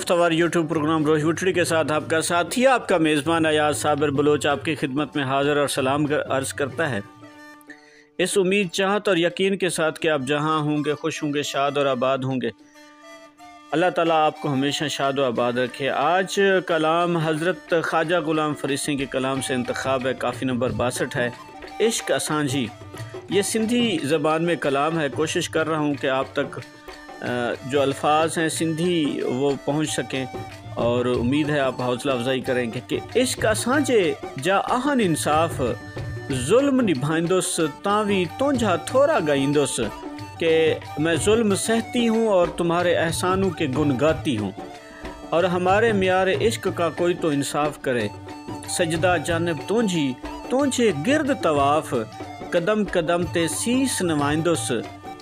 हफ्तावार YouTube programme रोज वुटड़ी के साथ आपका साथी आपका मेज़बान अयाज साबिर बलोच आपकी खिदमत में हाज़िर और सलाम अर्ज़ करता है, इस उम्मीद चाहत और यकीन के साथ कि आप जहाँ होंगे खुश होंगे, शाद और आबाद होंगे। अल्लाह ताला आपको हमेशा शाद और आबाद रखे। आज कलाम हज़रत ख्वाजा ग़ुलाम फ़रीद सिंह के कलाम से इंतखाब है, काफ़ी नंबर 62 है। इश्क असांझी, ये सिंधी ज़बान में कलाम है। कोशिश कर रहा हूँ कि आप तक जो अल्फाज हैं सिंधी वो पहुँच सकें और उम्मीद है आप हौसला अफजाई करेंगे कि इश्क असांजे जा आहन इंसाफ़ ज़ुल्म निभाइंदुस तावी तुझा थोड़ा गाइंदुस कि मैं ज़ुल्म सहती हूँ और तुम्हारे एहसानों के गुन गाती हूँ, और हमारे म्यार इश्क का कोई तो इंसाफ करे। सजदा जानिब तुझे गिरद तवाफ़ कदम कदम ते सीस नवाइंदुस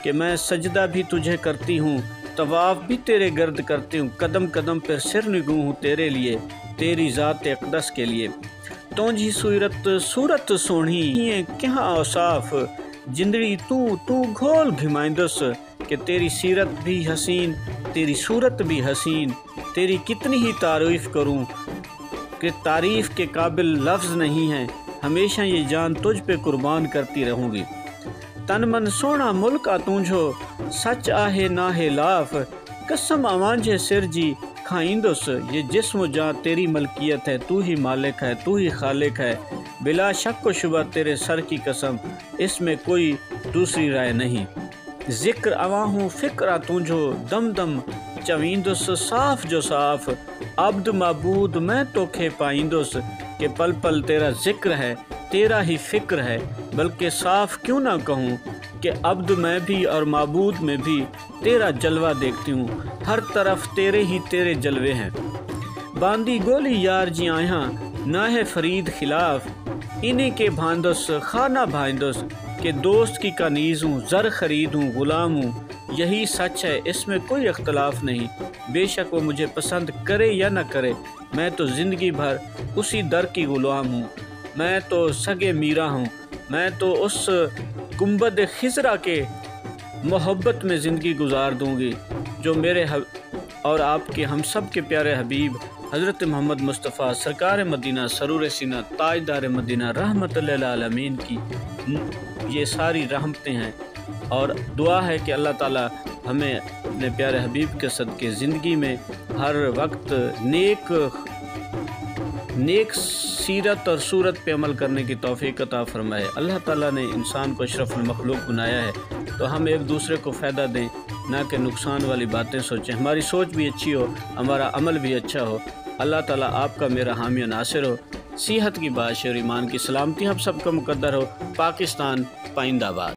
कि मैं सजदा भी तुझे करती हूँ, तवाफ़ भी तेरे गर्द करती हूँ। कदम कदम पर सिर निगू हूँ तेरे लिए, तेरी ज़ात अक़दस के लिए। तुझी सूरत सोहनी क्या औसाफ जिंदड़ी तू घोल घिमाइंदुस कि तेरी सीरत भी हसीन, तेरी सूरत भी हसीन। तेरी कितनी ही तारीफ़ करूँ कि तारीफ़ के काबिल लफ्ज़ नहीं है। हमेशा ये जान तुझ पे कुर्बान करती रहूँगी। तन मन सोना मुल्क आ तुझो सच आहे नाहे लाफ कसम अवांझे सिर जी खाइंदुस। ये जिस्म जां तेरी मलकियत है, तू ही मालिक है, तू ही खालिक है। बिला शक व शुबा तेरे सर की कसम, इसमें कोई दूसरी राय नहीं। ज़िक्र अवा हूँ फ़िक्र तुझो दम दम चवींदुस साफ़ जो साफ़ अब्द मबूद मैं तोखे पाइंदुस कि पल पल तेरा ज़िक्र है, तेरा ही फ़िक्र है। बल्कि साफ़ क्यों ना कहूँ कि अब्द में भी और माबूद में भी तेरा जलवा देखती हूँ। हर तरफ तेरे ही तेरे जलवे हैं। बांदी गोली यार जी आया ना है फरीद खिलाफ, इन्हीं के भांदुस खाना भाइंदुस कि दोस्त की कानीज़ हूँ, ज़र ख़रीद हूँ, ग़ुलाम हूँ। यही सच है, इसमें कोई इख्तलाफ नहीं। बेशक वो मुझे पसंद करे या न करे, मैं तो ज़िंदगी भर उसी दर की ग़ुलाम हूँ। मैं तो सगे मीरा हूँ, मैं तो उस गुंबद खिज़रा के मोहब्बत में ज़िंदगी गुजार दूँगी जो मेरे और आपके हम सब के प्यारे हबीब हज़रत मोहम्मद मुस्तफ़ा सरकार मदीना सरूर सीना ताजदार मदीना रहमतुल लिल आलमीन की ये सारी रहमतें हैं। और दुआ है कि अल्लाह ताला हमें अपने प्यारे हबीब के सदक़े ज़िंदगी में हर वक्त नेक सीरत और सूरत पे अमल करने की तौफ़ीक़ अता फ़रमाए। अल्लाह ताला ने इंसान को अशरफुल मखलूक बनाया है, तो हम एक दूसरे को फ़ायदा दें, ना कि नुकसान वाली बातें सोचें। हमारी सोच भी अच्छी हो, हमारा अमल भी अच्छा हो। अल्लाह ताला आपका मेरा हामी नासिर हो। सेहत की बादशाह और ईमान की सलामती हम सबका मुक़द्दर हो। पाकिस्तान पाइंदाबाद।